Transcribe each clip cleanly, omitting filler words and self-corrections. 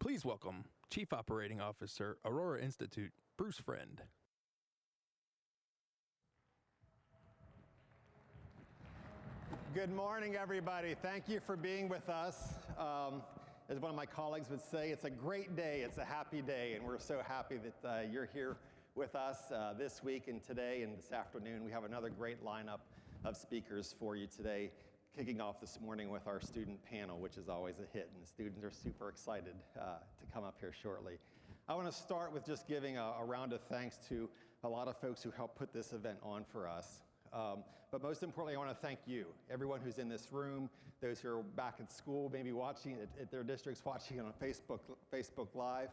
Please welcome Chief Operating Officer, Aurora Institute, Bruce Friend. Good morning, everybody. Thank you for being with us. As one of my colleagues would say, it's a great day, it's a happy day, and we're so happy that you're here with us this week and today and this afternoon. We have another great lineup of speakers for you today, kicking off this morning with our student panel, which is always a hit, and the students are super excited to come up here shortly. I want to start with just giving a round of thanks to a lot of folks who helped put this event on for us. But most importantly, I want to thank you, everyone who's in this room, those who are back at school, maybe watching at their districts, watching it on Facebook Live.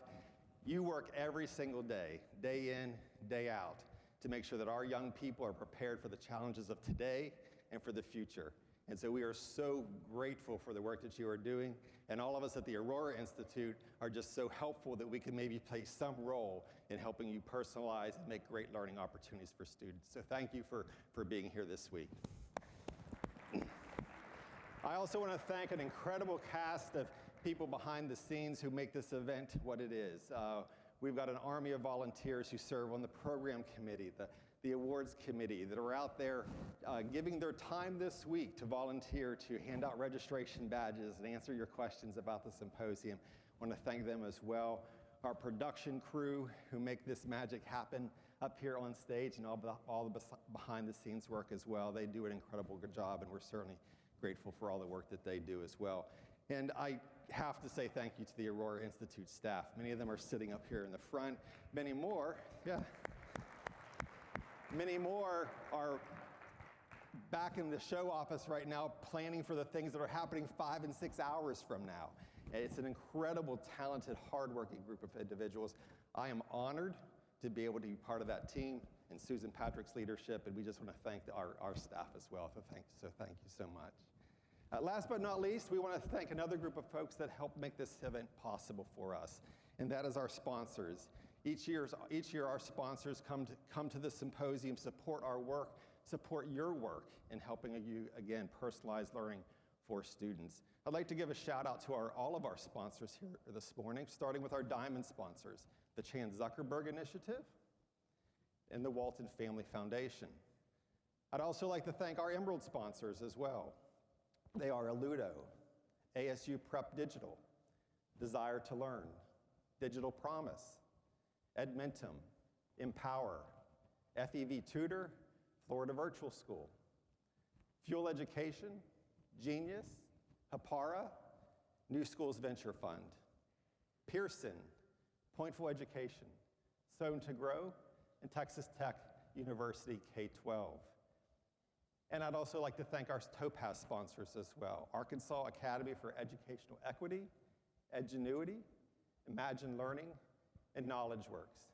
You work every single day in, day out, to make sure that our young people are prepared for the challenges of today and for the future. And so we are so grateful for the work that you are doing, and all of us at the Aurora Institute are just so helpful that we can maybe play some role in helping you personalize and make great learning opportunities for students. So thank you for being here this week. I also want to thank an incredible cast of people behind the scenes who make this event what it is. We've got an army of volunteers who serve on the program committee, the awards committee, that are out there giving their time this week to volunteer to hand out registration badges and answer your questions about the symposium. I want to thank them as well. Our production crew who make this magic happen up here on stage, and all the behind the scenes work as well. They do an incredible good job, and we're certainly grateful for all the work that they do as well. And I have to say thank you to the Aurora Institute staff. Many of them are sitting up here in the front. Many more are back in the show office right now planning for the things that are happening 5 and 6 hours from now. It's an incredible, talented, hardworking group of individuals. I am honored to be able to be part of that team and Susan Patrick's leadership, and we just want to thank our staff as well. So thank you so much. Last but not least, we want to thank another group of folks that help make this event possible for us, and that is our sponsors. Each year our sponsors come to the symposium, support our work, support your work in helping you, again, personalize learning for students. I'd like to give a shout out to all of our sponsors here this morning, starting with our diamond sponsors, the Chan Zuckerberg Initiative and the Walton Family Foundation. I'd also like to thank our emerald sponsors as well. They are Ludo, ASU Prep Digital, Desire to Learn, Digital Promise, Edmentum, Empower, FEV Tutor, Florida Virtual School, Fuel Education, Genius, Hapara, New Schools Venture Fund, Pearson, Pointful Education, Sown to Grow, and Texas Tech University K-12. And I'd also like to thank our Topaz sponsors as well, Arkansas Academy for Educational Equity, Edgenuity, Imagine Learning, and KnowledgeWorks.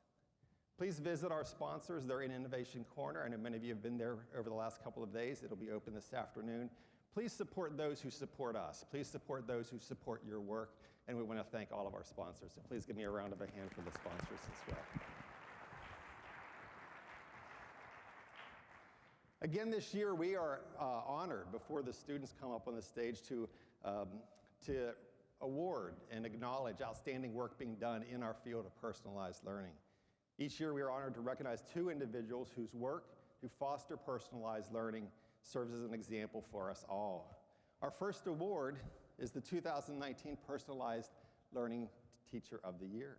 Please visit our sponsors. They're in Innovation Corner. I know many of you have been there over the last couple of days. It'll be open this afternoon. Please support those who support us. Please support those who support your work. And we want to thank all of our sponsors. So please give me a round of a hand for the sponsors as well. Again, this year, we are honored before the students come up on the stage to award and acknowledge outstanding work being done in our field of personalized learning. Each year, we are honored to recognize 2 individuals whose work to foster personalized learning serves as an example for us all. Our first award is the 2019 Personalized Learning Teacher of the Year.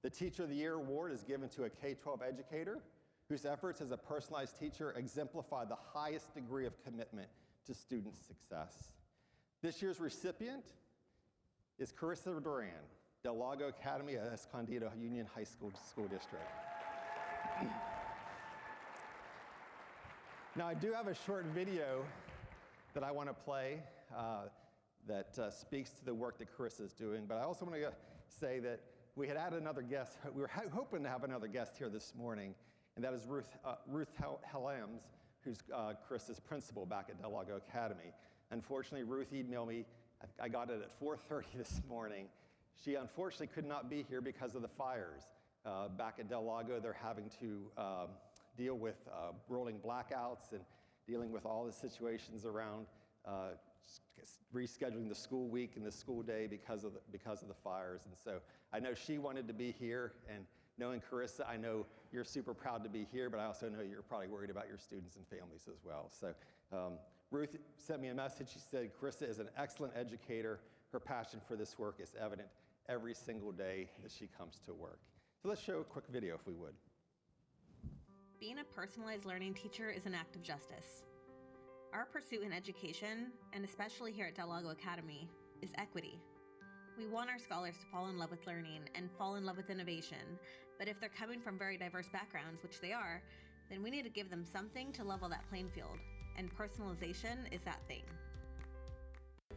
The Teacher of the Year award is given to a K-12 educator whose efforts as a personalized teacher exemplify the highest degree of commitment to student success. This year's recipient is Carissa Duran, Del Lago Academy at Escondido Union High School District. Now, I do have a short video that I want to play that speaks to the work that Carissa is doing, but I also want to say that we had added another guest. We were hoping to have another guest here this morning, and that is Ruth Helms, who's Carissa's principal back at Del Lago Academy. Unfortunately, Ruth emailed me. I got it at 4:30 this morning. She unfortunately could not be here because of the fires. Back at Del Lago, they're having to deal with rolling blackouts and dealing with all the situations around rescheduling the school week and the school day because of the fires. And so I know she wanted to be here, and knowing Carissa, I know you're super proud to be here, but I also know you're probably worried about your students and families as well. So Ruth sent me a message. She said, Carissa is an excellent educator. Her passion for this work is evident every single day that she comes to work. So let's show a quick video if we would. Being a personalized learning teacher is an act of justice. Our pursuit in education, and especially here at Del Lago Academy, is equity. We want our scholars to fall in love with learning and fall in love with innovation, but if they're coming from very diverse backgrounds, which they are, then we need to give them something to level that playing field, and personalization is that thing.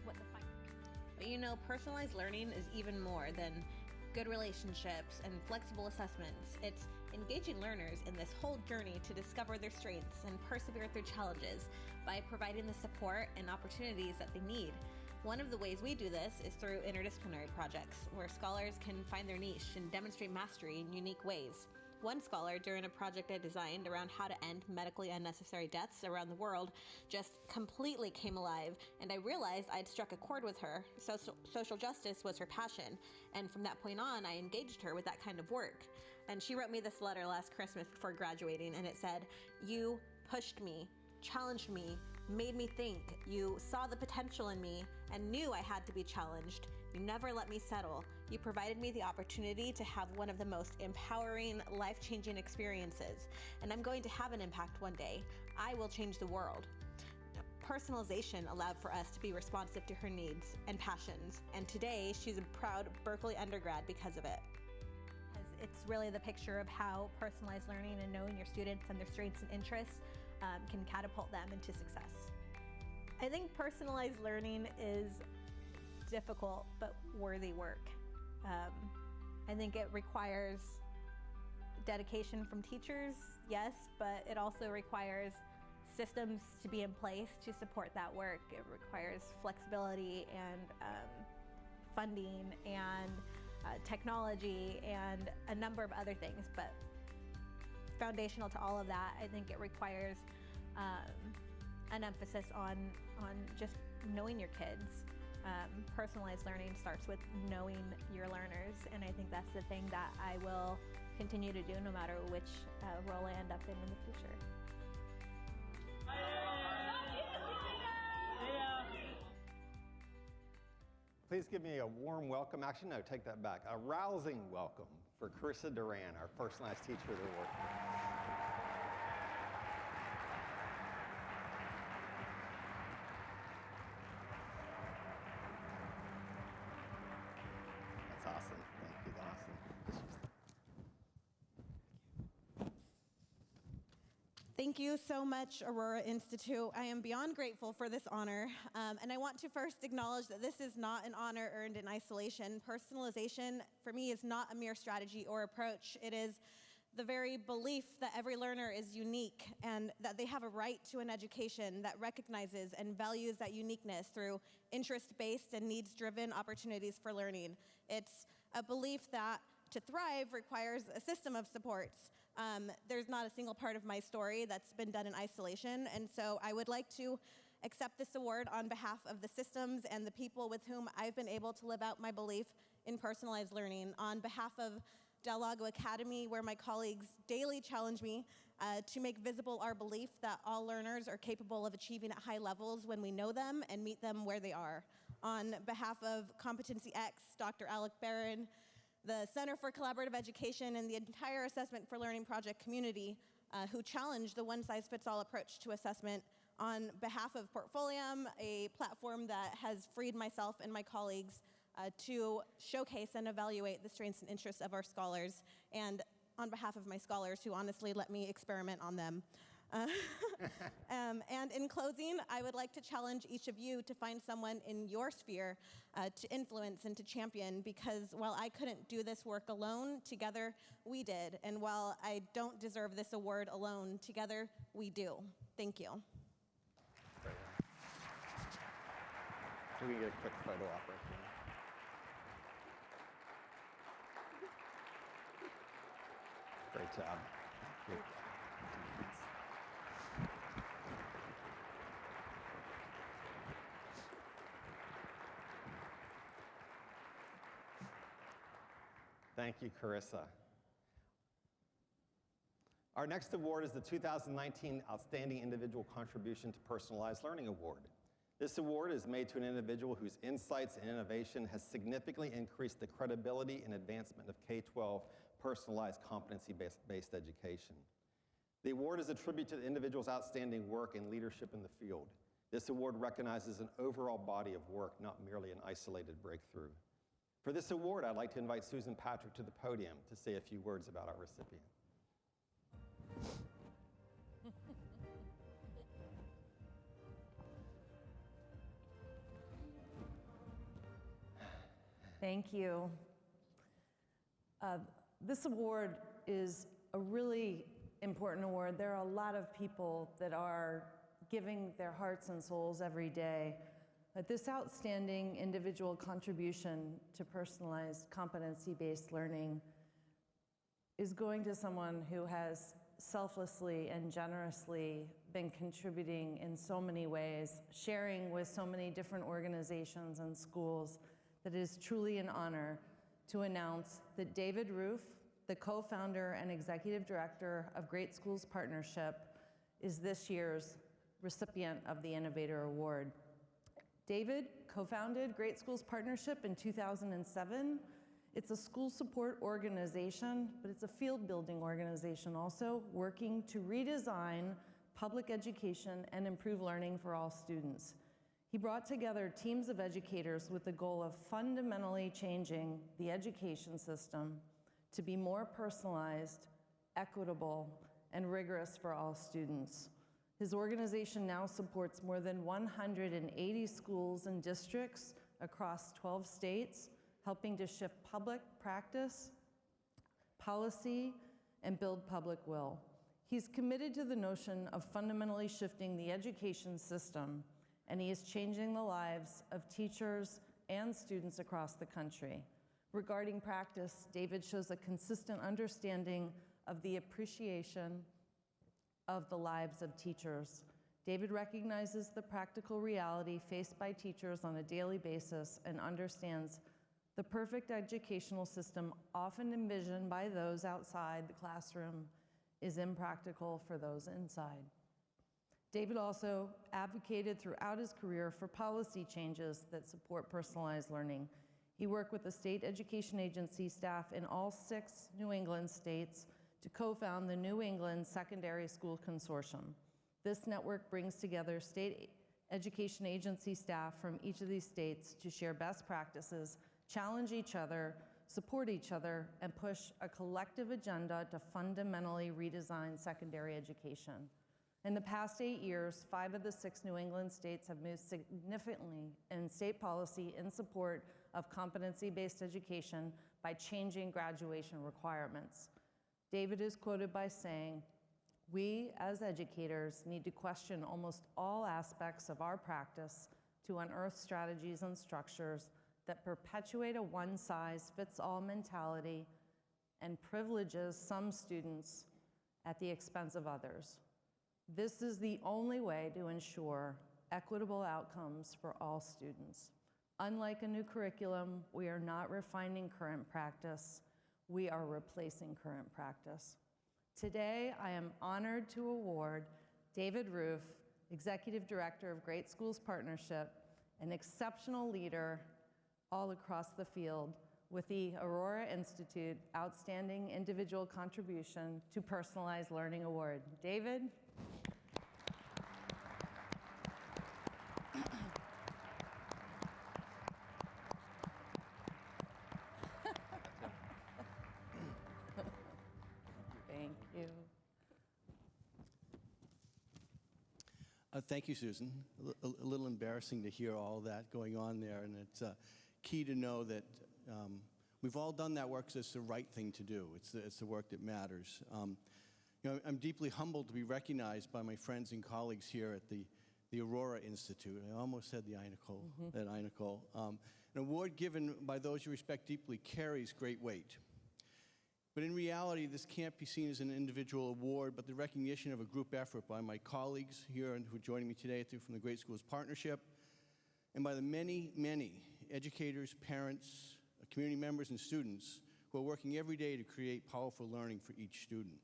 But you know, personalized learning is even more than good relationships and flexible assessments. It's engaging learners in this whole journey to discover their strengths and persevere through challenges by providing the support and opportunities that they need. One of the ways we do this is through interdisciplinary projects, where scholars can find their niche and demonstrate mastery in unique ways. One scholar, during a project I designed around how to end medically unnecessary deaths around the world, just completely came alive, and I realized I'd struck a chord with her. Social justice was her passion, and from that point on, I engaged her with that kind of work. And she wrote me this letter last Christmas before graduating, and it said, "You pushed me, challenged me, made me think. You saw the potential in me and knew I had to be challenged. You never let me settle. You provided me the opportunity to have one of the most empowering, life-changing experiences, and I'm going to have an impact one day. I will change the world." Now, personalization allowed for us to be responsive to her needs and passions, and today she's a proud Berkeley undergrad because of it. It's really the picture of how personalized learning and knowing your students and their strengths and interests can catapult them into success. I think personalized learning is difficult but worthy work. I think it requires dedication from teachers, yes, but it also requires systems to be in place to support that work. It requires flexibility and funding and technology and a number of other things, but foundational to all of that, I think it requires an emphasis on just knowing your kids. Personalized learning starts with knowing your learners, and I think that's the thing that I will continue to do no matter which role I end up in the future. Please give me a warm welcome. Actually, no, take that back. A rousing welcome for Carissa Duran, our Personalized Teacher of the Award. That's awesome. Thank you. Awesome. Thank you so much, Aurora Institute. I am beyond grateful for this honor, and I want to first acknowledge that this is not an honor earned in isolation. Personalization, for me, is not a mere strategy or approach. It is the very belief that every learner is unique and that they have a right to an education that recognizes and values that uniqueness through interest-based and needs-driven opportunities for learning. It's a belief that to thrive requires a system of supports. There's not a single part of my story that's been done in isolation, and so I would like to accept this award on behalf of the systems and the people with whom I've been able to live out my belief in personalized learning. On behalf of Del Lago Academy, where my colleagues daily challenge me to make visible our belief that all learners are capable of achieving at high levels when we know them and meet them where they are. On behalf of Competency X, Dr. Alec Barron, the Center for Collaborative Education, and the entire Assessment for Learning project community who challenged the one-size-fits-all approach to assessment. On behalf of Portfolium, a platform that has freed myself and my colleagues to showcase and evaluate the strengths and interests of our scholars, and on behalf of my scholars who honestly let me experiment on them. And in closing, I would like to challenge each of you to find someone in your sphere to influence and to champion, because while I couldn't do this work alone, together we did. And while I don't deserve this award alone, together we do. Thank you. Can we get a quick photo op right here? Great job. Thank you. Thank you, Carissa. Our next award is the 2019 Outstanding Individual Contribution to Personalized Learning Award. This award is made to an individual whose insights and innovation has significantly increased the credibility and advancement of K-12 personalized competency-based education. The award is a tribute to the individual's outstanding work and leadership in the field. This award recognizes an overall body of work, not merely an isolated breakthrough. For this award, I'd like to invite Susan Patrick to the podium to say a few words about our recipient. Thank you. This award is a really important award. There are a lot of people that are giving their hearts and souls every day. But this outstanding individual contribution to personalized competency-based learning is going to someone who has selflessly and generously been contributing in so many ways, sharing with so many different organizations and schools, that it is truly an honor to announce that David Ruff, the co-founder and executive director of Great Schools Partnership, is this year's recipient of the Innovator Award. David co-founded Great Schools Partnership in 2007. It's a school support organization, but it's a field building organization also, working to redesign public education and improve learning for all students. He brought together teams of educators with the goal of fundamentally changing the education system to be more personalized, equitable, and rigorous for all students. His organization now supports more than 180 schools and districts across 12 states, helping to shift public practice, policy, and build public will. He's committed to the notion of fundamentally shifting the education system, and he is changing the lives of teachers and students across the country. Regarding practice, David shows a consistent understanding of the appreciation of the lives of teachers. David recognizes the practical reality faced by teachers on a daily basis and understands the perfect educational system often envisioned by those outside the classroom is impractical for those inside. David also advocated throughout his career for policy changes that support personalized learning. He worked with the state education agency staff in all 6 New England states to co-found the New England Secondary School Consortium. This network brings together state education agency staff from each of these states to share best practices, challenge each other, support each other, and push a collective agenda to fundamentally redesign secondary education. In the past 8 years, 5 of the 6 New England states have moved significantly in state policy in support of competency-based education by changing graduation requirements. David is quoted by saying, "We, as educators, need to question almost all aspects of our practice to unearth strategies and structures that perpetuate a one-size-fits-all mentality and privileges some students at the expense of others. This is the only way to ensure equitable outcomes for all students. Unlike a new curriculum, we are not refining current practice, we are replacing current practice." Today, I am honored to award David Ruff, Executive Director of Great Schools Partnership, an exceptional leader all across the field, with the Aurora Institute Outstanding Individual Contribution to Personalized Learning Award. David? Thank you. Thank you, Susan. A little embarrassing to hear all that going on there, and it's key to know that we've all done that work because it's the right thing to do. It's the work that matters. I'm deeply humbled to be recognized by my friends and colleagues here at the Aurora Institute. I almost said the INACOL, at INACOL. An award given by those you respect deeply carries great weight. But in reality, this can't be seen as an individual award, but the recognition of a group effort by my colleagues here and who are joining me today from the Great Schools Partnership, and by the many, many educators, parents, community members, and students who are working every day to create powerful learning for each student.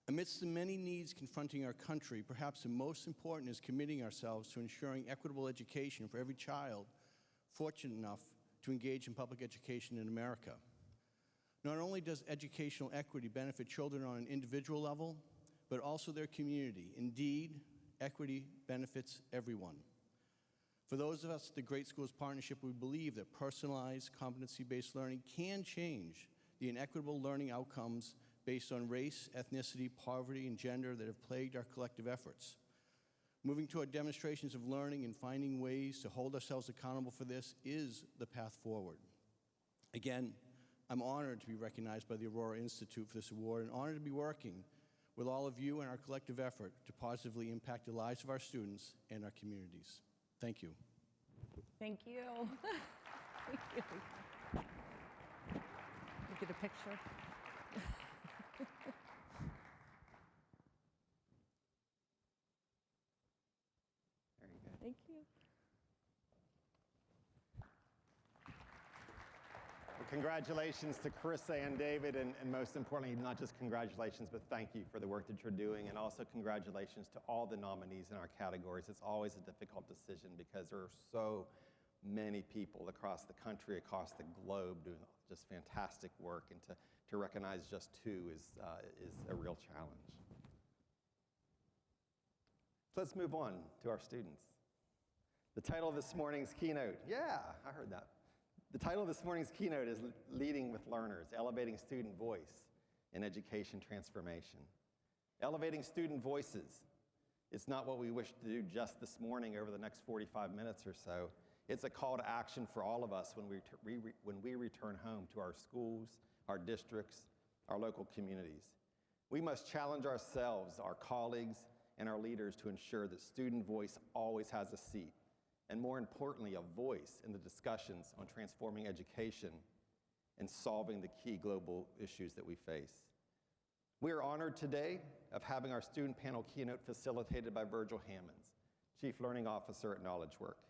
Amidst the many needs confronting our country, perhaps the most important is committing ourselves to ensuring equitable education for every child fortunate enough to engage in public education in America. Not only does educational equity benefit children on an individual level, but also their community. Indeed, equity benefits everyone. For those of us at the Great Schools Partnership, we believe that personalized, competency-based learning can change the inequitable learning outcomes based on race, ethnicity, poverty, and gender that have plagued our collective efforts. Moving toward demonstrations of learning and finding ways to hold ourselves accountable for this is the path forward. Again, I'm honored to be recognized by the Aurora Institute for this award and honored to be working with all of you in our collective effort to positively impact the lives of our students and our communities. Thank you. Thank you. Thank you. You get a picture? There you go. Thank you. Well, congratulations to Carissa and David, and most importantly, not just congratulations, but thank you for the work that you're doing, and also congratulations to all the nominees in our categories. It's always a difficult decision because there are so many people across the country, across the globe, doing just fantastic work, and to recognize just two is a real challenge. So let's move on to our students. The title of this morning's keynote, yeah, I heard that. The title of this morning's keynote is Leading with Learners, Elevating Student Voice in Education Transformation. Elevating student voices. It's not what we wish to do just this morning over the next 45 minutes or so. It's a call to action for all of us when we return home to our schools, our districts, our local communities. We must challenge ourselves, our colleagues, and our leaders to ensure that student voice always has a seat, and more importantly, a voice in the discussions on transforming education and solving the key global issues that we face. We are honored today of having our student panel keynote facilitated by Virgil Hammonds, Chief Learning Officer at KnowledgeWorks.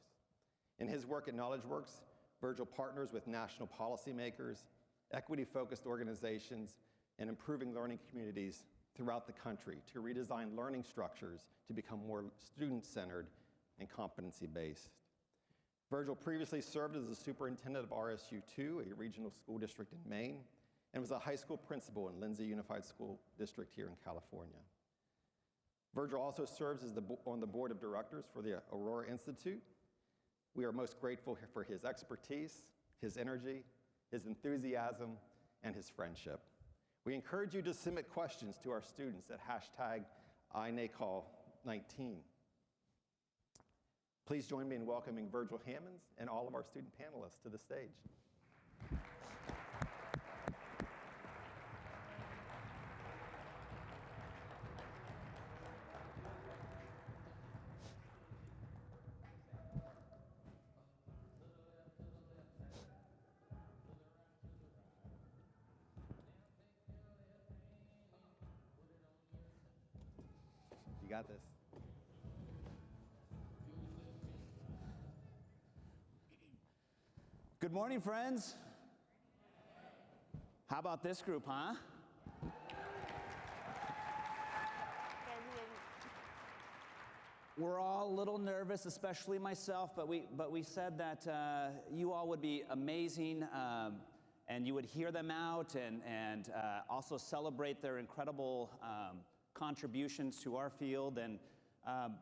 In his work at KnowledgeWorks, Virgil partners with national policymakers, equity-focused organizations, and improving learning communities throughout the country to redesign learning structures to become more student-centered and competency-based. Virgil previously served as the superintendent of RSU2, a regional school district in Maine, and was a high school principal in Lindsay Unified School District here in California. Virgil also serves as on the board of directors for the Aurora Institute. We are most grateful for his expertise, his energy, his enthusiasm, and his friendship. We encourage you to submit questions to our students at #INACALL19. Please join me in welcoming Virgil Hammonds and all of our student panelists to the stage. You got this. Good morning, friends. How about this group, huh? We're all a little nervous, especially myself, but we said that you all would be amazing, and you would hear them out and also celebrate their incredible contributions to our field. And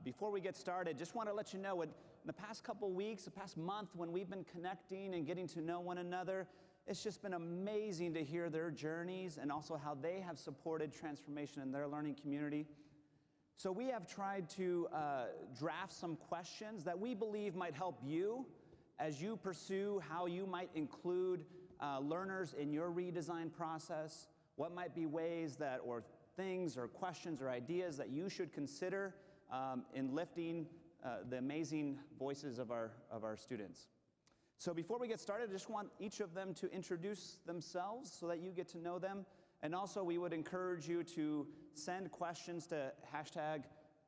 before we get started, just want to let you know, in the past couple weeks, the past month, when we've been connecting and getting to know one another, it's just been amazing to hear their journeys and also how they have supported transformation in their learning community. So we have tried to draft some questions that we believe might help you as you pursue how you might include learners in your redesign process, what might be ways that, or things or questions or ideas that you should consider in lifting the amazing voices of our students. So before we get started, I just want each of them to introduce themselves so that you get to know them. And also we would encourage you to send questions to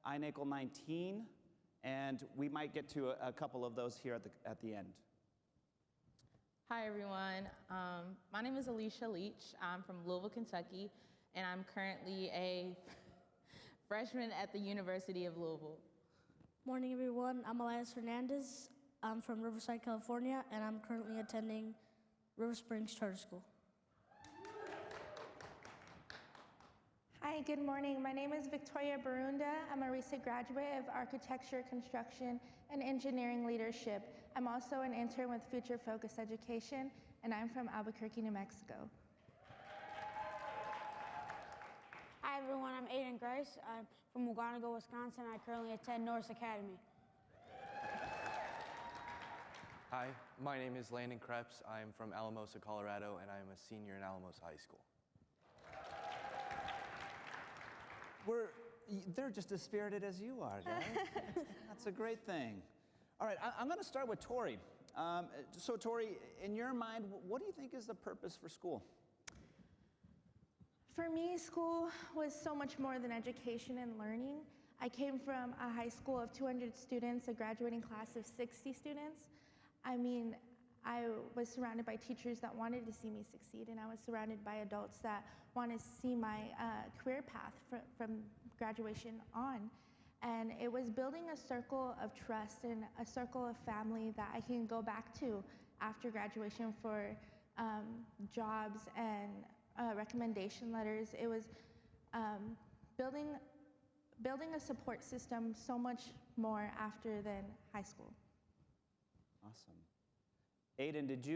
#INACALL19, and we might get to a couple of those here at the end. Hi, everyone. My name is Alisha Leach. I'm from Louisville, Kentucky, and I'm currently a freshman at the University of Louisville. Morning, everyone. I'm Elias Hernandez. I'm from Riverside, California, and I'm currently attending River Springs Charter School. Hi, good morning. My name is Victoria Barunda. I'm a recent graduate of Architecture, Construction, and Engineering Leadership. I'm also an intern with Future Focus Education, and I'm from Albuquerque, New Mexico. Hi, everyone. I'm Aidan Grice. I'm from Escondido, Wisconsin. I currently attend Norris Academy. Hi, my name is Landon Krebs. I'm from Alamosa, Colorado, and I'm a senior in Alamosa High School. They're just as spirited as you are, guys. That's a great thing. All right, I'm going to start with Tori. So Tori, in your mind, what do you think is the purpose for school? For me, school was so much more than education and learning. I came from a high school of 200 students, a graduating class of 60 students. I mean, I was surrounded by teachers that wanted to see me succeed, and I was surrounded by adults that wanted to see my career path from graduation on. And it was building a circle of trust and a circle of family that I can go back to after graduation for jobs and recommendation letters. It was building a support system so much more after than high school. Awesome. Aidan, do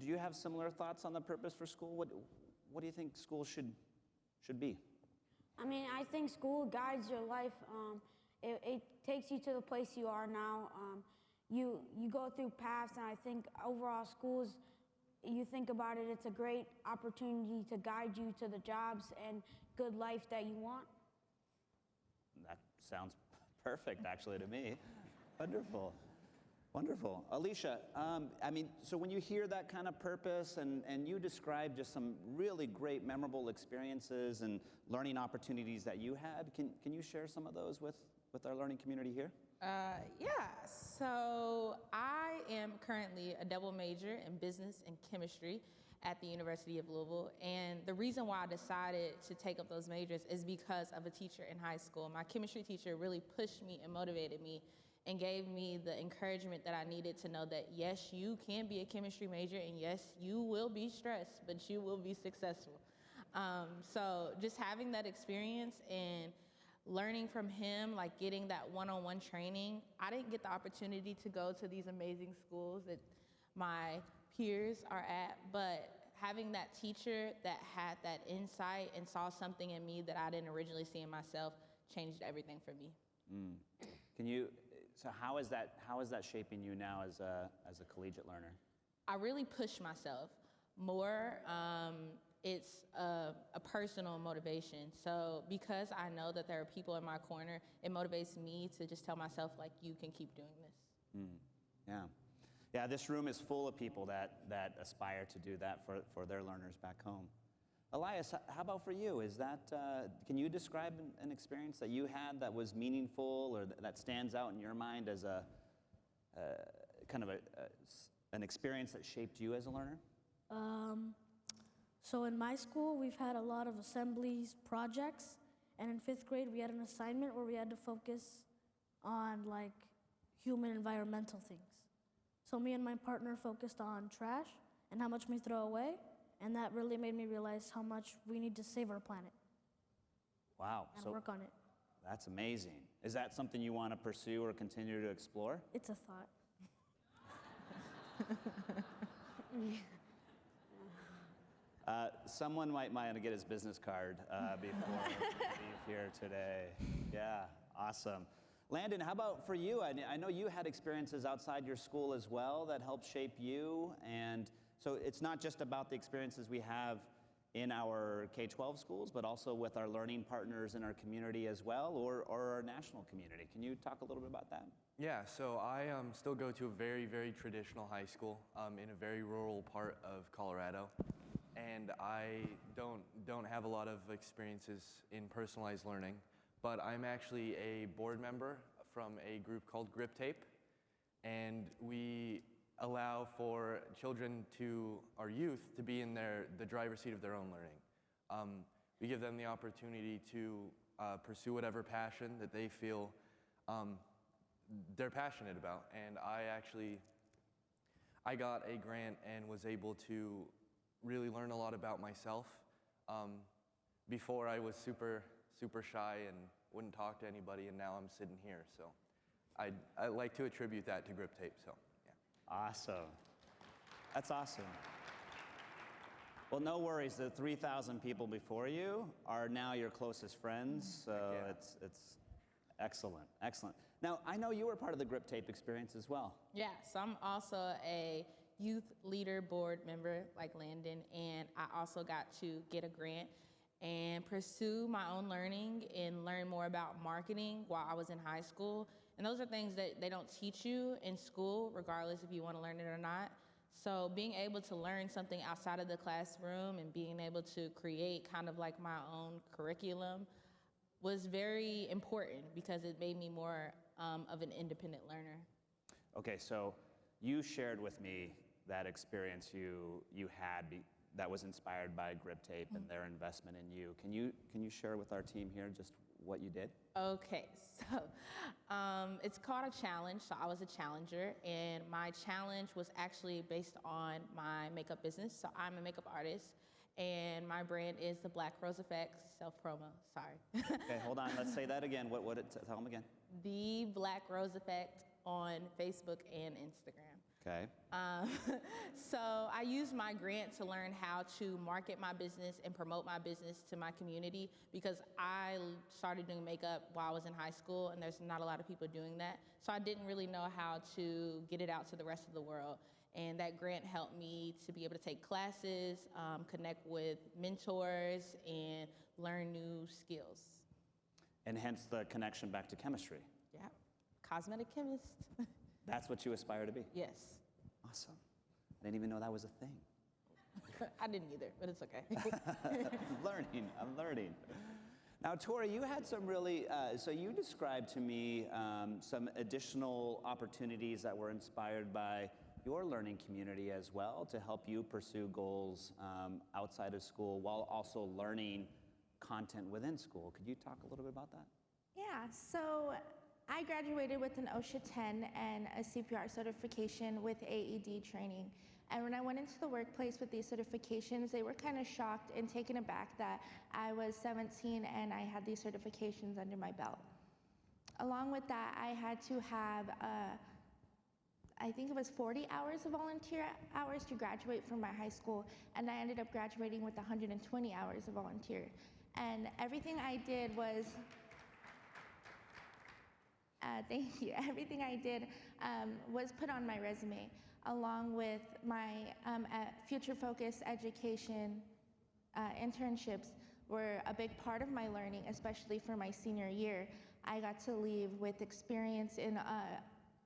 you have similar thoughts on the purpose for school? What do you think school should be? I mean, I think school guides your life. It takes you to the place you are now. You go through paths, and I think overall schools, you think about it, it's a great opportunity to guide you to the jobs and good life that you want. That sounds perfect, actually, to me. Wonderful. Wonderful. Alisha, so when you hear that kind of purpose and you describe just some really great memorable experiences and learning opportunities that you had, can you share some of those with our learning community here? Yeah, so I am currently a double major in business and chemistry at the University of Louisville, and the reason why I decided to take up those majors is because of a teacher in high school. My chemistry teacher really pushed me and motivated me and gave me the encouragement that I needed to know that, yes, you can be a chemistry major, and yes, you will be stressed, but you will be successful. So just having that experience and learning from him, like getting that one-on-one training, I didn't get the opportunity to go to these amazing schools that my peers are at, but having that teacher that had that insight and saw something in me that I didn't originally see in myself changed everything for me. So how is that shaping you now as a collegiate learner? I really push myself more. It's a personal motivation. So because I know that there are people in my corner, it motivates me to just tell myself, like, you can keep doing this. Yeah, this room is full of people that aspire to do that for their learners back home. Elias, how about for you? Can you describe an experience that you had that was meaningful or that stands out in your mind as a kind of an experience that shaped you as a learner? So in my school, we've had a lot of assemblies, projects, and in 5th grade, we had an assignment where we had to focus on like human environmental things. So me and my partner focused on trash and how much we throw away, and that really made me realize how much we need to save our planet. Wow. And work on it. That's amazing. Is that something you want to pursue or continue to explore? It's a thought. Someone might want to get his business card before we leave here today. Yeah, awesome. Landon, how about for you? I know you had experiences outside your school as well that helped shape you, and so it's not just about the experiences we have in our K-12 schools, but also with our learning partners in our community as well, or our national community. Can you talk a little bit about that? Yeah, so I still go to a very, very traditional high school in a very rural part of Colorado. And I don't have a lot of experiences in personalized learning, but I'm actually a board member from a group called Grip Tape, and we allow for children our youth to be in the driver's seat of their own learning. We give them the opportunity to pursue whatever passion that they feel they're passionate about. And I got a grant and was able to really learn a lot about myself. Before I was super shy and wouldn't talk to anybody, and now I'm sitting here. So I like to attribute that to grip tape. So yeah. Awesome. That's awesome. Well, no worries. The 3,000 people before you are now your closest friends. So Yeah. it's excellent, excellent. Now, I know you were part of the grip tape experience as well. Yeah, so I'm also a youth leader board member like Landon, and I also got to get a grant and pursue my own learning and learn more about marketing while I was in high school. And those are things that they don't teach you in school, regardless if you want to learn it or not. So being able to learn something outside of the classroom and being able to create kind of like my own curriculum was very important because it made me more of an independent learner. Okay, so you shared with me that experience you had that was inspired by grip tape and their investment in you. Can you share with our team here just what you did? Okay, so it's called a challenge. So I was a challenger, and my challenge was actually based on my makeup business. So I'm a makeup artist, and my brand is the Black Rose Effect self-promo. Sorry. Okay, hold on. Let's say that again. Tell them again. The Black Rose Effect on Facebook and Instagram. Okay. So I used my grant to learn how to market my business and promote my business to my community because I started doing makeup while I was in high school, and there's not a lot of people doing that. So I didn't really know how to get it out to the rest of the world. And that grant helped me to be able to take classes, connect with mentors, and learn new skills. And hence the connection back to chemistry. Yeah, cosmetic chemist. That's what you aspire to be? Yes. Awesome. I didn't even know that was a thing. I didn't either, but it's okay. I'm learning. Now, Tori, you had some really, so you described to me some additional opportunities that were inspired by your learning community as well to help you pursue goals outside of school while also learning content within school. Could you talk a little bit about that? Yeah, so I graduated with an OSHA 10 and a CPR certification with AED training. And when I went into the workplace with these certifications, they were kind of shocked and taken aback that I was 17 and I had these certifications under my belt. Along with that, I had to have, I think it was 40 hours of volunteer hours to graduate from my high school, and I ended up graduating with 120 hours of volunteer. And everything I did was, thank you. Everything I did was put on my resume, along with my future focused education internships were a big part of my learning, especially for my senior year. I got to leave with experience in a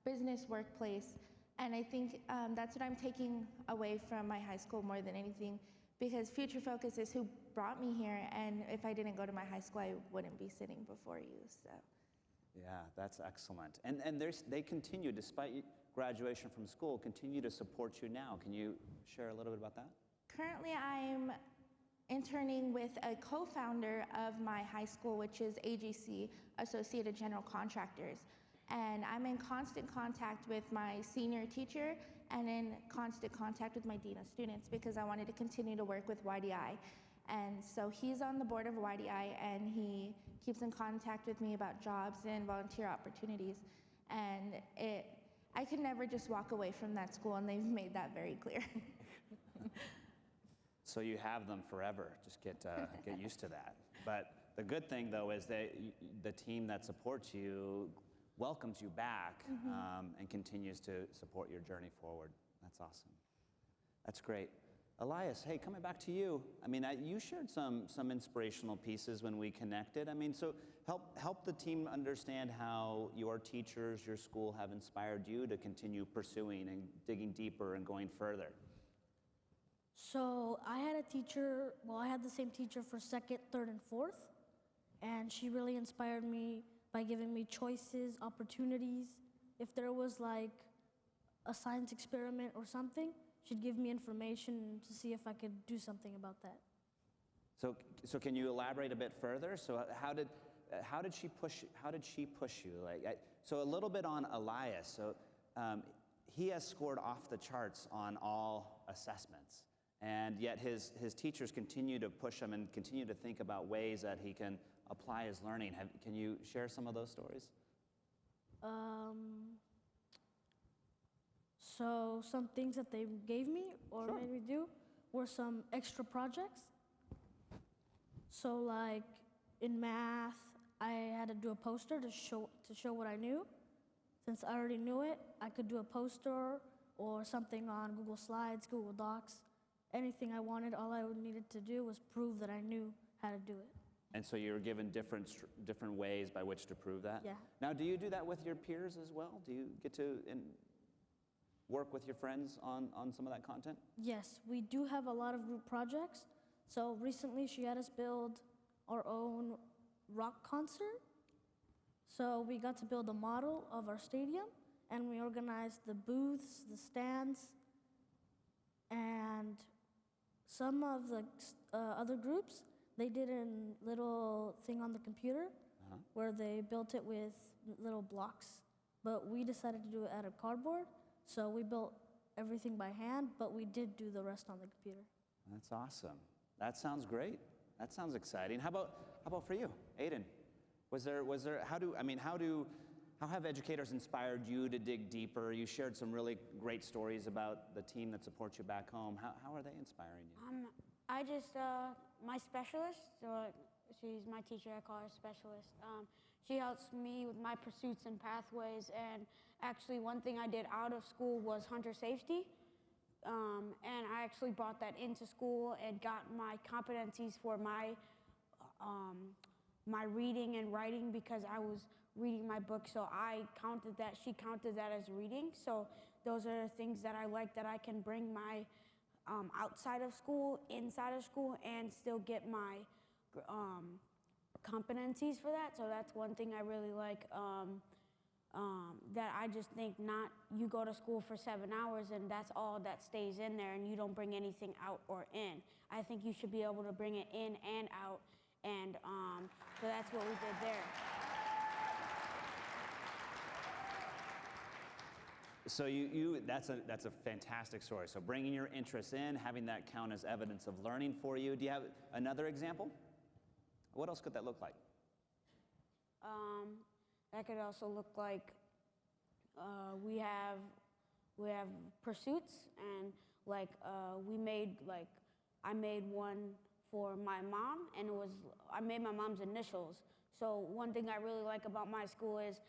business workplace, and I think that's what I'm taking away from my high school more than anything, because future focus is who brought me here, and if I didn't go to my high school, I wouldn't be sitting before you, so. Yeah, that's excellent. And they continue, despite graduation from school, continue to support you now. Can you share a little bit about that? Currently, I'm interning with a co-founder of my high school, which is AGC, Associated General Contractors. And I'm in constant contact with my senior teacher and in constant contact with my dean of students because I wanted to continue to work with YDI. And so he's on the board of YDI, and he keeps in contact with me about jobs and volunteer opportunities. And I could never just walk away from that school, and they've made that very clear. So you have them forever. Just get used to that. But the good thing, though, is that the team that supports you welcomes you back and continues to support your journey forward. That's awesome. That's great. Elias, hey, coming back to you. I mean, you shared some inspirational pieces when we connected. I mean, so help the team understand how your teachers, your school have inspired you to continue pursuing and digging deeper and going further. So I had a teacher, I had the same teacher for second, third, and fourth, and she really inspired me by giving me choices, opportunities. If there was like a science experiment or something, she'd give me information to see if I could do something about that. So can you elaborate a bit further? So how did she push you? So a little bit on Elias. So he has scored off the charts on all assessments, and yet his teachers continue to push him and continue to think about ways that he can apply his learning. Can you share some of those stories? So some things that they gave me or Sure. made me do were some extra projects. So like in math, I had to do a poster to show what I knew. Since I already knew it, I could do a poster or something on Google Slides, Google Docs, anything I wanted. All I needed to do was prove that I knew how to do it. And so you were given different ways by which to prove that? Yeah. Now, do you do that with your peers as well? Do you get to work with your friends on some of that content? Yes, we do have a lot of group projects. So recently she had us build our own rock concert. So we got to build a model of our stadium, and we organized the booths, the stands, and some of the other groups, they did a little thing on the computer where they built it with little blocks. But we decided to do it out of cardboard, so we built everything by hand, but we did do the rest on the computer. That's awesome. That sounds great. That sounds exciting. How about for you, Aidan? How have educators inspired you to dig deeper? You shared some really great stories about the team that supports you back home. How are they inspiring you? My specialist, so she's my teacher, I call her specialist. She helps me with my pursuits and pathways, and actually one thing I did out of school was hunter safety. And I actually brought that into school and got my competencies for my reading and writing because I was reading my book, so I counted that, she counted that as reading. So those are the things that I like that I can bring my outside of school, inside of school, and still get my competencies for that. So that's one thing I really like. That I just think not you go to school for 7 hours and that's all that stays in there and you don't bring anything out or in. I think you should be able to bring it in and out, and so that's what we did there. So that's a fantastic story. So bringing your interests in, having that count as evidence of learning for you. Do you have another example? What else could that look like? That could also look like we have pursuits, and I made one for my mom, and I made my mom's initials. So one thing I really like about my school is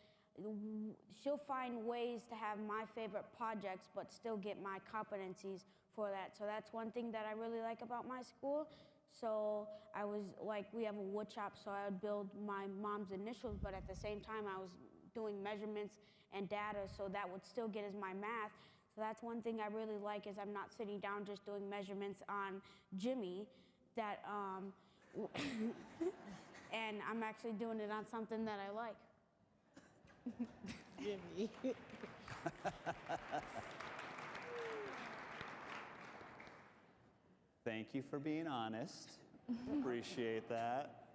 she'll find ways to have my favorite projects but still get my competencies for that. So that's one thing that I really like about my school. So we have a wood shop, so I would build my mom's initials, but at the same time I was doing measurements and data, so that would still get as my math. So that's one thing I really like, is I'm not sitting down just doing measurements on Jimmy, and I'm actually doing it on something that I like. Jimmy. Thank you for being honest. Appreciate that.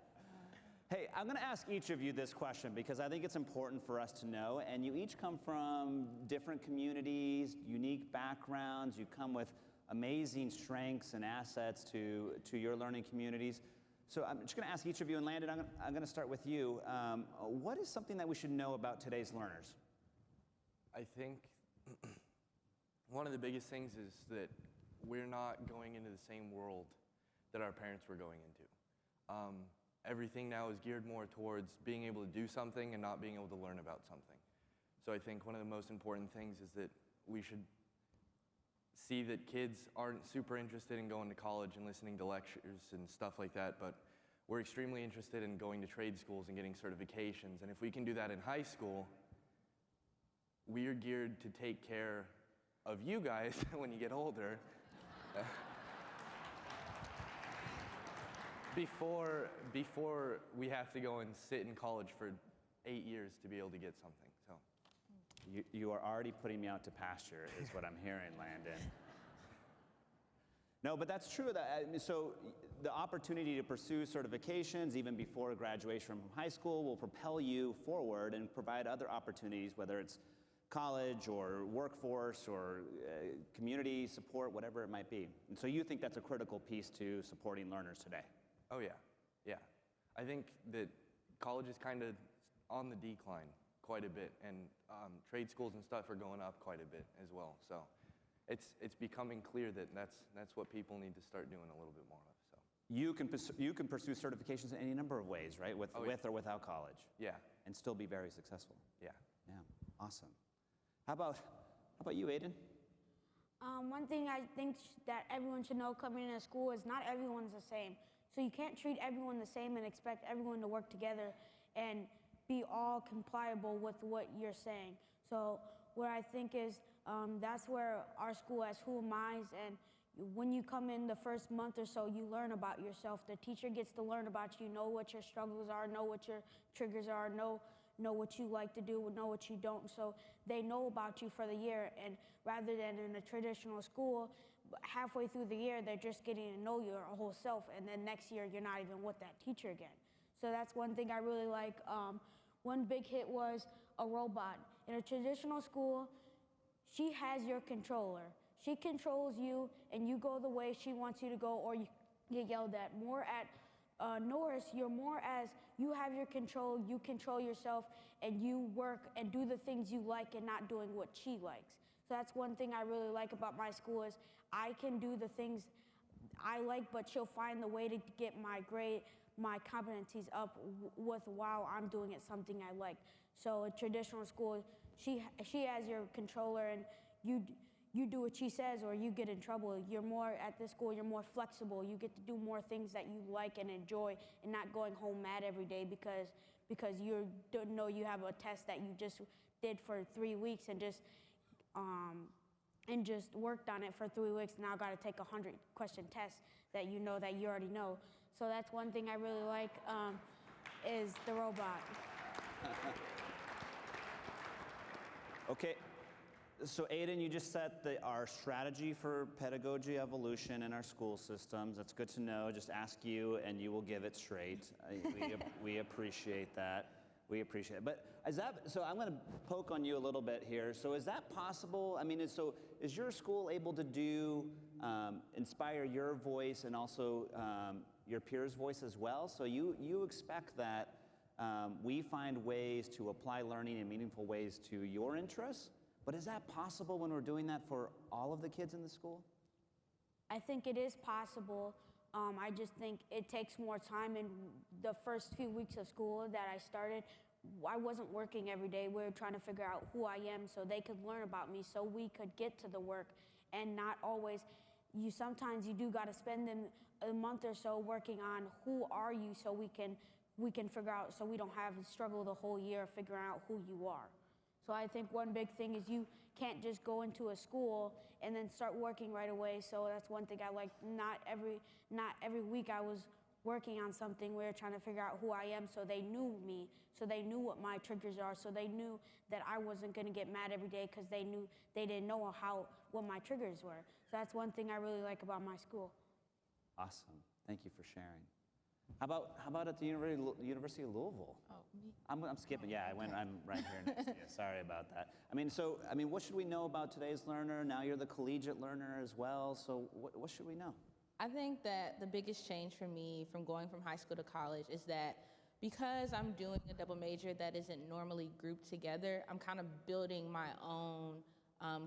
Hey, I'm going to ask each of you this question because I think it's important for us to know, and you each come from different communities, unique backgrounds. You come with amazing strengths and assets to your learning communities. So I'm just going to ask each of you, and Landon, I'm going to start with you. What is something that we should know about today's learners? I think one of the biggest things is that we're not going into the same world that our parents were going into. Everything now is geared more towards being able to do something and not being able to learn about something. So I think one of the most important things is that we should see that kids aren't super interested in going to college and listening to lectures and stuff like that, but we're extremely interested in going to trade schools and getting certifications. And if we can do that in high school, we're geared to take care of you guys when you get older. Before we have to go and sit in college for 8 years to be able to get something. So You are already putting me out to pasture, is what I'm hearing, Landon. No, but that's true. So the opportunity to pursue certifications even before graduation from high school will propel you forward and provide other opportunities, whether it's college or workforce or community support, whatever it might be. And so you think that's a critical piece to supporting learners today? Oh yeah, yeah. I think that college is kind of on the decline quite a bit, and trade schools and stuff are going up quite a bit as well. So it's becoming clear that that's what people need to start doing a little bit more of. So you can pursue certifications in any number of ways, right? With or without college. Yeah. And still be very successful. Yeah. Yeah. Awesome. How about you, Aidan? One thing I think that everyone should know coming into school is not everyone's the same. So you can't treat everyone the same and expect everyone to work together and be all compliable with what you're saying. So what I think is that's where our school has Who Am I's, and when you come in the first month or so, you learn about yourself. The teacher gets to learn about you, know what your struggles are, know what your triggers are, know what you like to do, know what you don't. So they know about you for the year, and rather than in a traditional school, halfway through the year, they're just getting to know your whole self, and then next year, you're not even with that teacher again. So that's one thing I really like. One big hit was a robot. In a traditional school, she has your controller. She controls you, and you go the way she wants you to go, or you get yelled at. More at Norris, you're more as you have your control, you control yourself, and you work and do the things you like and not doing what she likes. So that's one thing I really like about my school is I can do the things I like, but she'll find the way to get my grade, my competencies up with while I'm doing it something I like. So a traditional school, she has your controller, and you do what she says or you get in trouble. You're more, at this school, you're more flexible. You get to do more things that you like and enjoy, and not going home mad every day because you don't know you have a test that you just did for 3 weeks and just worked on it for 3 weeks. Now got to take a 100-question test that you know that you already know. So that's one thing I really like is the robot. Okay, so Aidan, you just set our strategy for pedagogy evolution in our school systems. That's good to know. Just ask you and you will give it straight. We appreciate that. We appreciate it. But so I'm going to poke on you a little bit here. So is that possible? I mean, is your school able to inspire your voice and also your peers' voice as well? So you expect that we find ways to apply learning in meaningful ways to your interests, but is that possible when we're doing that for all of the kids in the school? I think it is possible. I just think it takes more time. In the first few weeks of school that I started, I wasn't working every day. We were trying to figure out who I am so they could learn about me, so we could get to the work, and not always. Sometimes you do got to spend a month or so working on who are you, so we can figure out, so we don't have to struggle the whole year figuring out who you are. So I think one big thing is you can't just go into a school and then start working right away. So that's one thing I like. Not every week I was working on something. We were trying to figure out who I am, so they knew me, so they knew what my triggers are, so they knew that I wasn't going to get mad every day because they didn't know what my triggers were. So that's one thing I really like about my school. Awesome. Thank you for sharing. How about at the University of Louisville? Oh, me? I'm skipping. Yeah, I'm right here next to you. Sorry about that. I mean, what should we know about today's learner? Now you're the collegiate learner as well. So what should we know? I think that the biggest change for me from going from high school to college is that because I'm doing a double major that isn't normally grouped together, I'm kind of building my own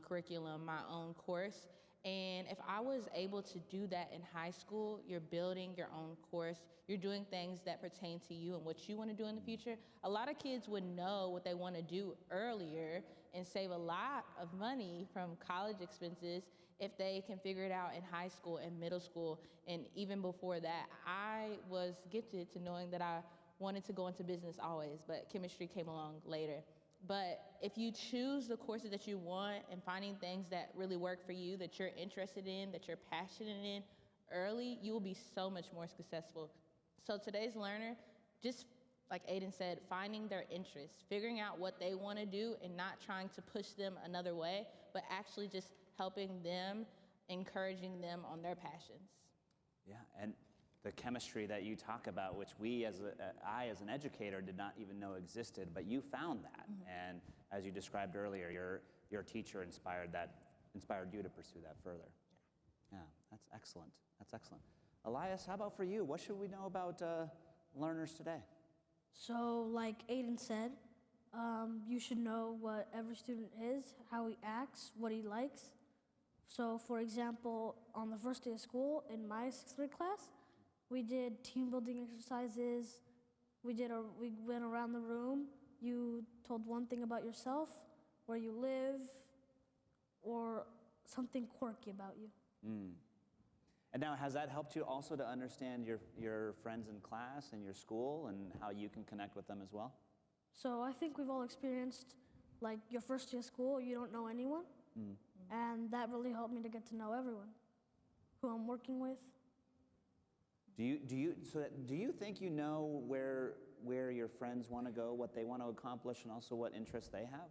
curriculum, my own course. And if I was able to do that in high school, you're building your own course, you're doing things that pertain to you and what you want to do in the future. A lot of kids would know what they want to do earlier and save a lot of money from college expenses if they can figure it out in high school and middle school. And even before that, I was gifted to knowing that I wanted to go into business always, but chemistry came along later. But if you choose the courses that you want and finding things that really work for you, that you're interested in, that you're passionate in early, you will be so much more successful. So today's learner, just like Aidan said, finding their interests, figuring out what they want to do and not trying to push them another way, but actually just helping them, encouraging them on their passions. Yeah, and the chemistry that you talk about, which I as an educator did not even know existed, but you found that. And as you described earlier, your teacher inspired you to pursue that further. Yeah, that's excellent. That's excellent. Elias, how about for you? What should we know about learners today? So, like Aidan said, you should know what every student is, how he acts, what he likes. So, for example, on the first day of school in my 6th grade class, we did team building exercises. We went around the room. You told one thing about yourself, where you live, or something quirky about you. And now, has that helped you also to understand your friends in class and your school and how you can connect with them as well? So I think we've all experienced, like, your first day of school, you don't know anyone. And that really helped me to get to know everyone who I'm working with. Do you think you know where your friends want to go, what they want to accomplish, and also what interests they have?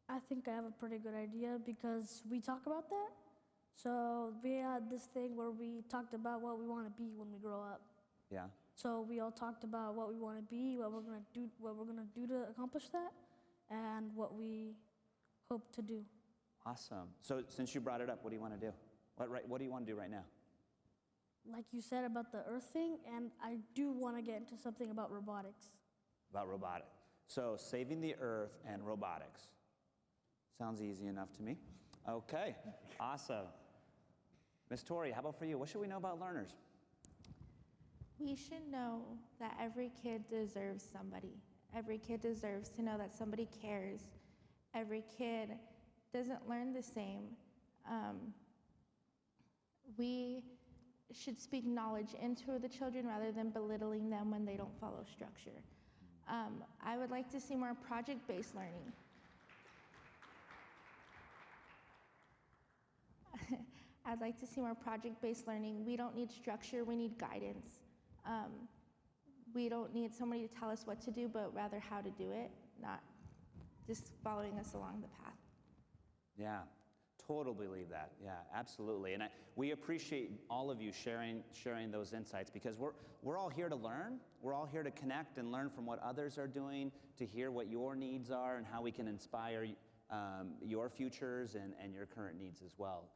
I think I have a pretty good idea because we talk about that. So we had this thing where we talked about what we want to be when we grow up. Yeah. So we all talked about what we want to be, what we're gonna do to accomplish that, and what we hope to do. Awesome. So since you brought it up, what do you want to do? What do you want to do right now? Like you said about the Earth thing, and I do want to get into something about robotics. About robotics. So saving the Earth and robotics. Sounds easy enough to me. Okay, awesome. Miss Tori, how about for you? What should we know about learners? We should know that every kid deserves somebody. Every kid deserves to know that somebody cares. Every kid doesn't learn the same. We should speak knowledge into the children rather than belittling them when they don't follow structure. I would like to see more project-based learning. I'd like to see more project-based learning. We don't need structure, we need guidance. We don't need somebody to tell us what to do, but rather how to do it, not just following us along the path. Yeah, totally believe that. Yeah, absolutely. And we appreciate all of you sharing those insights because we're all here to learn. We're all here to connect and learn from what others are doing, to hear what your needs are and how we can inspire your futures and your current needs as well.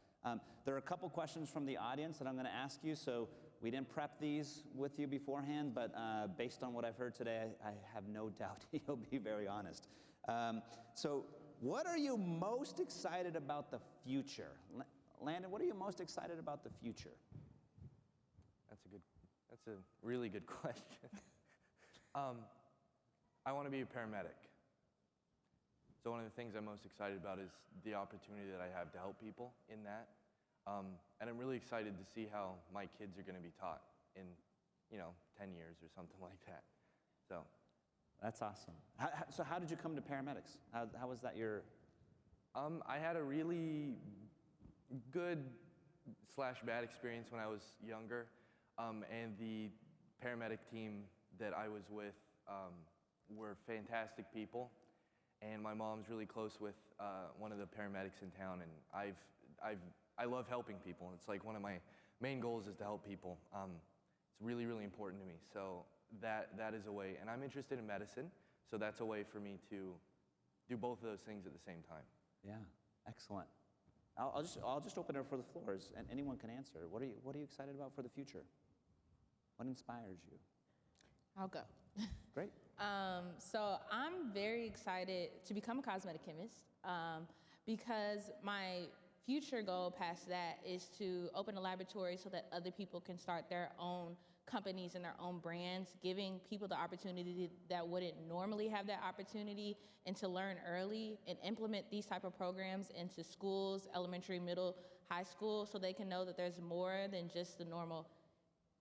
There are a couple questions from the audience that I'm going to ask you. So we didn't prep these with you beforehand, but based on what I've heard today, I have no doubt you'll be very honest. So what are you most excited about the future? Landon, what are you most excited about the future? That's a really good question. I want to be a paramedic. So one of the things I'm most excited about is the opportunity that I have to help people in that. And I'm really excited to see how my kids are going to be taught in, 10 years or something like that. So that's awesome. So how did you come to paramedics? How was that your... I had a really good / bad experience when I was younger. And the paramedic team that I was with were fantastic people. And my mom's really close with one of the paramedics in town, and I love helping people. It's like one of my main goals is to help people. It's really, really important to me. So that is a way, and I'm interested in medicine, so that's a way for me to do both of those things at the same time. Yeah, excellent. I'll just open it up for the floors, and anyone can answer. What are you excited about for the future? What inspires you? I'll go. Great. So I'm very excited to become a cosmetic chemist because my future goal past that is to open a laboratory so that other people can start their own companies and their own brands, giving people the opportunity that wouldn't normally have that opportunity, and to learn early and implement these type of programs into schools, elementary, middle, high school, so they can know that there's more than just the normal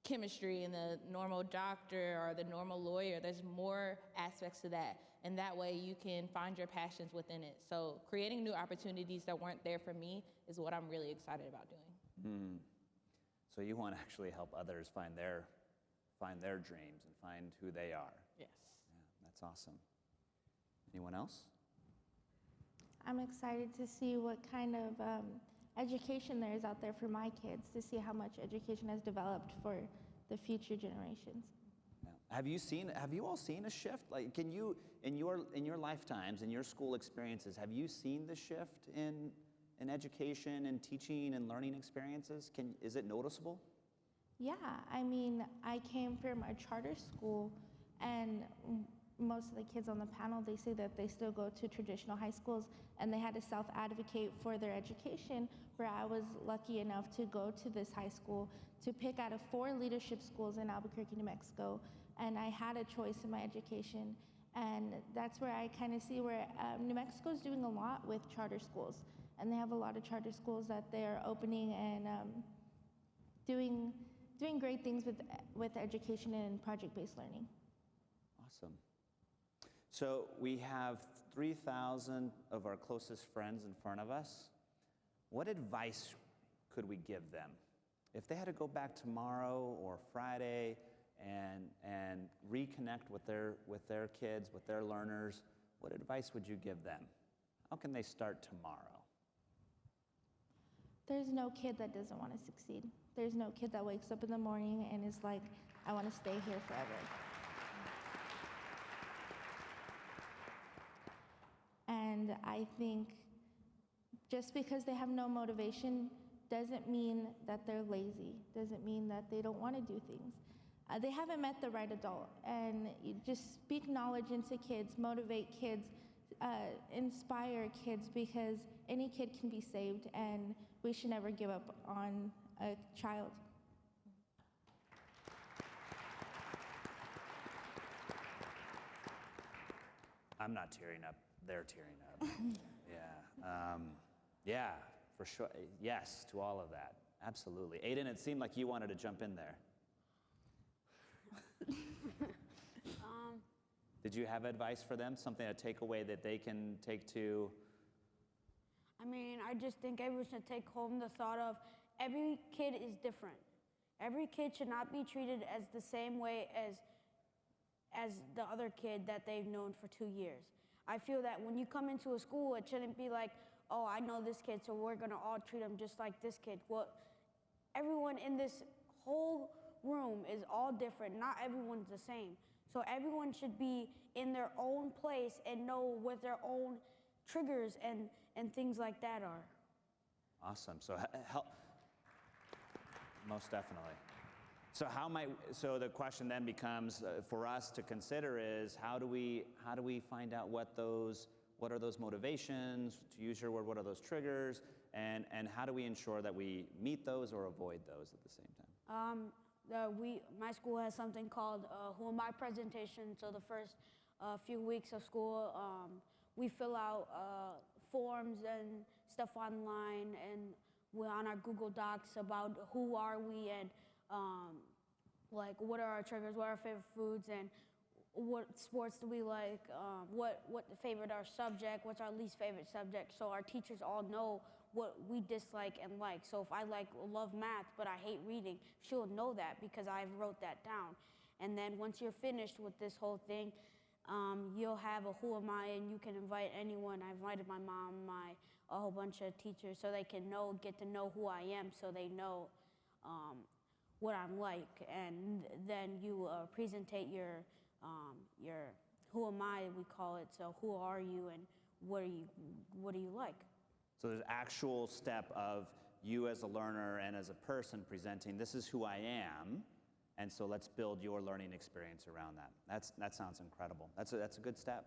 chemistry and the normal doctor or the normal lawyer. There's more aspects to that, and that way you can find your passions within it. So creating new opportunities that weren't there for me is what I'm really excited about doing. So you want to actually help others find their find their dreams and find who they are. Yes. Yeah, that's awesome. Anyone else? I'm excited to see what kind of education there is out there for my kids, to see how much education has developed for the future generations. Yeah. Have you all seen a shift? Like, can you, in your lifetimes, in your school experiences, have you seen the shift in education and teaching and learning experiences? Is it noticeable? Yeah, I mean, I came from a charter school, and most of the kids on the panel, they say that they still go to traditional high schools, and they had to self-advocate for their education, where I was lucky enough to go to this high school, to pick out of 4 leadership schools in Albuquerque, New Mexico, and I had a choice in my education, and that's where I kind of see where New Mexico is doing a lot with charter schools, and they have a lot of charter schools that they're opening and doing great things with education and project-based learning. Awesome. So we have 3,000 of our closest friends in front of us. What advice could we give them? If they had to go back tomorrow or Friday and reconnect with their kids, with their learners, what advice would you give them? How can they start tomorrow? There's no kid that doesn't want to succeed. There's no kid that wakes up in the morning and is like, I want to stay here forever. And I think just because they have no motivation doesn't mean that they're lazy, doesn't mean that they don't want to do things. They haven't met the right adult, and you just speak knowledge into kids, motivate kids, inspire kids, because any kid can be saved, and we should never give up on a child. I'm not tearing up. They're tearing up. Yeah. Yeah, for sure. Yes to all of that. Absolutely. Aidan, it seemed like you wanted to jump in there. Did you have advice for them? Something, a takeaway that they can take to? I mean, I just think everyone should take home the thought of every kid is different. Every kid should not be treated as the same way as the other kid that they've known for 2 years. I feel that when you come into a school, it shouldn't be like, oh, I know this kid, so we're gonna all treat him just like this kid. Well, everyone in this whole room is all different. Not everyone's the same. So everyone should be in their own place and know what their own triggers and things like that are. Awesome. So help. Most definitely. So the question then becomes for us to consider is how do we find out what are those motivations, to use your word, what are those triggers, and how do we ensure that we meet those or avoid those at the same time? My school has something called Who Am I presentation. So the first few weeks of school, we fill out forms and stuff online, and we're on our Google Docs about who are we and like what are our triggers, what are our favorite foods, and what sports do we like, what favorite our subject, what's our least favorite subject, so our teachers all know what we dislike and like. So if I love math, but I hate reading, she'll know that because I wrote that down. And then once you're finished with this whole thing, you'll have a who am I, and you can invite anyone. I invited my mom, a whole bunch of teachers, so they can get to know who I am, so they know what I'm like. And then you presentate your who am I, we call it. So who are you, and what do you like? So there's actual step of you as a learner and as a person presenting, this is who I am, and so let's build your learning experience around that. That sounds incredible. That's a good step.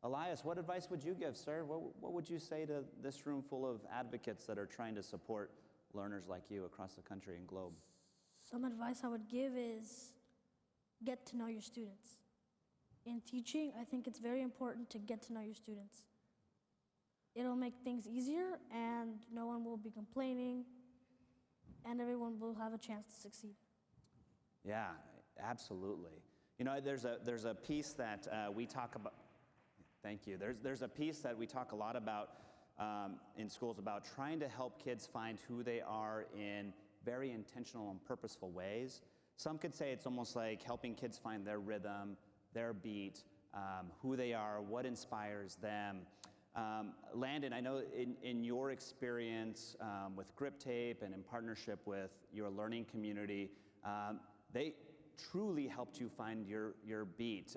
Elias, what advice would you give, sir? What would you say to this room full of advocates that are trying to support learners like you across the country and globe? Some advice I would give is get to know your students. In teaching, I think it's very important to get to know your students. It'll make things easier, and no one will be complaining, and everyone will have a chance to succeed. Yeah, absolutely. You know, there's a piece that we talk about. Thank you. There's a piece that we talk a lot about in schools about trying to help kids find who they are in very intentional and purposeful ways. Some could say it's almost like helping kids find their rhythm, their beat, who they are, what inspires them. Landon, I know in your experience with Grip Tape and in partnership with your learning community, they truly helped you find your beat.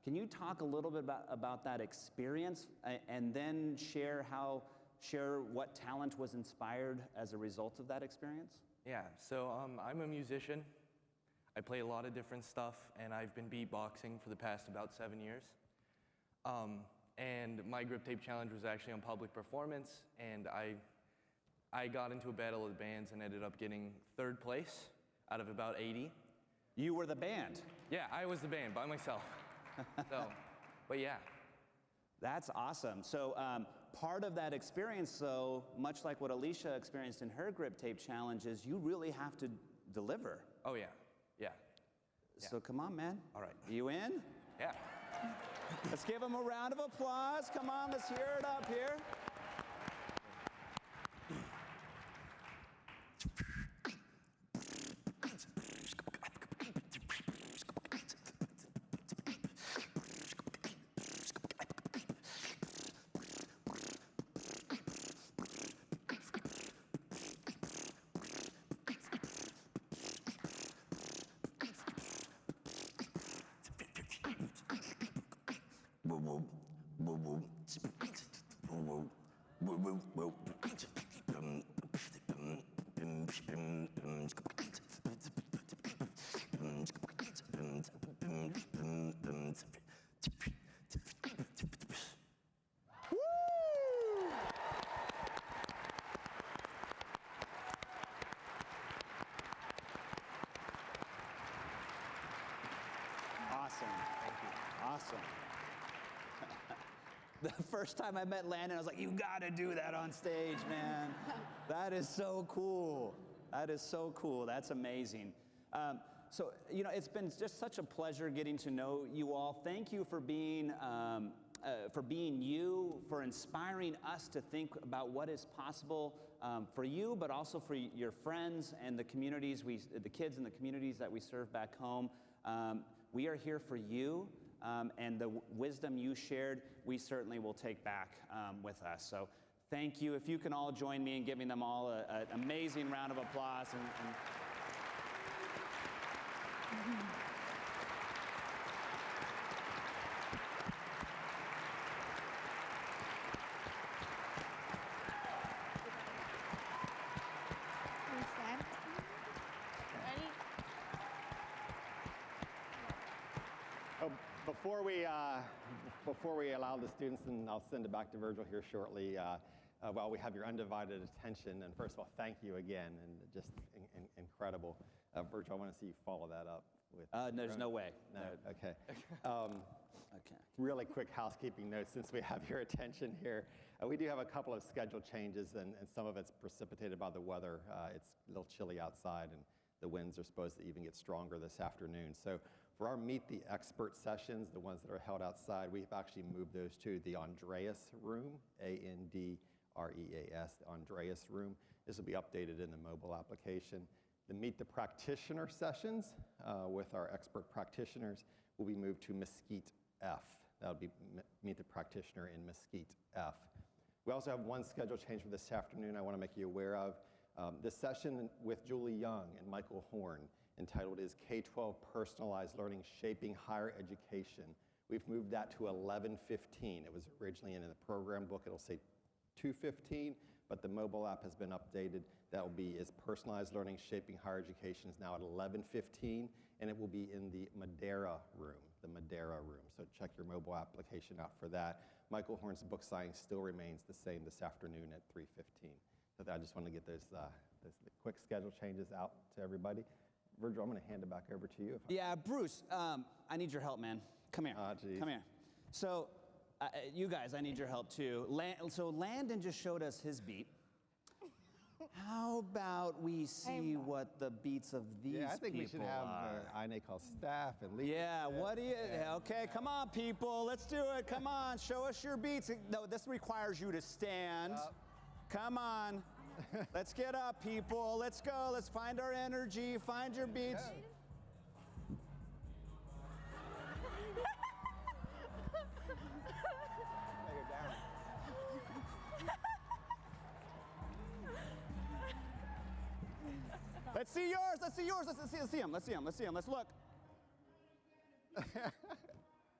Can you talk a little bit about that experience and then share what talent was inspired as a result of that experience? Yeah, so I'm a musician. I play a lot of different stuff, and I've been beatboxing for the past about 7 years. And my Grip Tape challenge was actually on public performance, and I got into a battle of bands and ended up getting 3rd place out of about 80. You were the band? Yeah, I was the band by myself. So, but yeah. That's awesome. So part of that experience, though, much like what Alisha experienced in her Grip Tape challenge, is you really have to deliver. Oh yeah, yeah. So come on, man. All right. You in? Yeah. Let's give him a round of applause. Come on, let's hear it up here. Awesome. Thank you. Awesome. The first time I met Landon, I was like, you gotta do that on stage, man. That is so cool. That is so cool. That's amazing. So, you know, it's been just such a pleasure getting to know you all. Thank you for being you, for inspiring us to think about what is possible for you, but also for your friends and the communities, the kids in the communities that we serve back home. We are here for you, and the wisdom you shared, we certainly will take back with us. So thank you. If you can all join me in giving them all an amazing round of applause. Before we allow the students, and I'll send it back to Virgil here shortly, while we have your undivided attention, and first of all, thank you again, and just incredible. Virgil, I want to see you follow that up with... There's no way. No, okay. Okay. Really quick housekeeping note since we have your attention here. We do have a couple of schedule changes, and some of it's precipitated by the weather. It's a little chilly outside, and the winds are supposed to even get stronger this afternoon. So for our Meet the Expert sessions, the ones that are held outside, we've actually moved those to the Andreas Room, A-N-D-R-E-A-S, the Andreas Room. This will be updated in the mobile application. The Meet the Practitioner sessions with our expert practitioners will be moved to Mesquite F. That'll be Meet the Practitioner in Mesquite F. We also have one schedule change for this afternoon I want to make you aware of. This session with Julie Young and Michael Horn, entitled is K-12 Personalized Learning Shaping Higher Education. We've moved that to 11:15. It was originally in the program book. It'll say 2:15, but the mobile app has been updated. That will be is Personalized Learning Shaping Higher Education is now at 11:15, and it will be in the Madeira room, So check your mobile application out for that. Michael Horn's book signing still remains the same this afternoon at 3:15. So I just want to get those quick schedule changes out to everybody. Virgil, I'm going to hand it back over to you. Yeah, Bruce, I need your help, man. Come here. Come here. So, you guys, I need your help too. So Landon just showed us his beat. How about we see what the beats of these people are? Yeah, I think we should have Ine call staff and lead. Yeah, what do you, okay, come on, people, let's do it. Come on, show us your beats. No, this requires you to stand. Come on. Let's get up, people. Let's go. Let's find our energy. Find your beats. Let's see yours. Let's see yours. Let's see him. Let's see him. Let's see him. Let's look.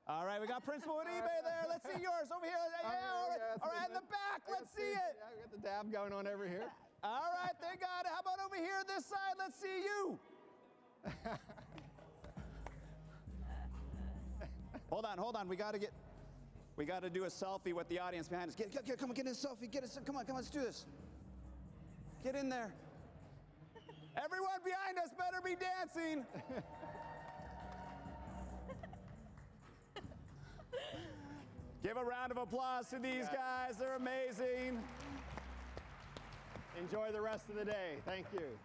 All right, we got Principal at eBay there. Let's see yours over here. Yeah, all right, in the back. Let's see it. Yeah, we got the dab going on over here. All right, they got it. How about over here, this side? Let's see you. Hold on. We got to do a selfie with the audience behind us. Come on, get in a selfie. Come on, let's do this. Get in there. Everyone behind us better be dancing. Give a round of applause to these guys. They're amazing. Enjoy the rest of the day. Thank you.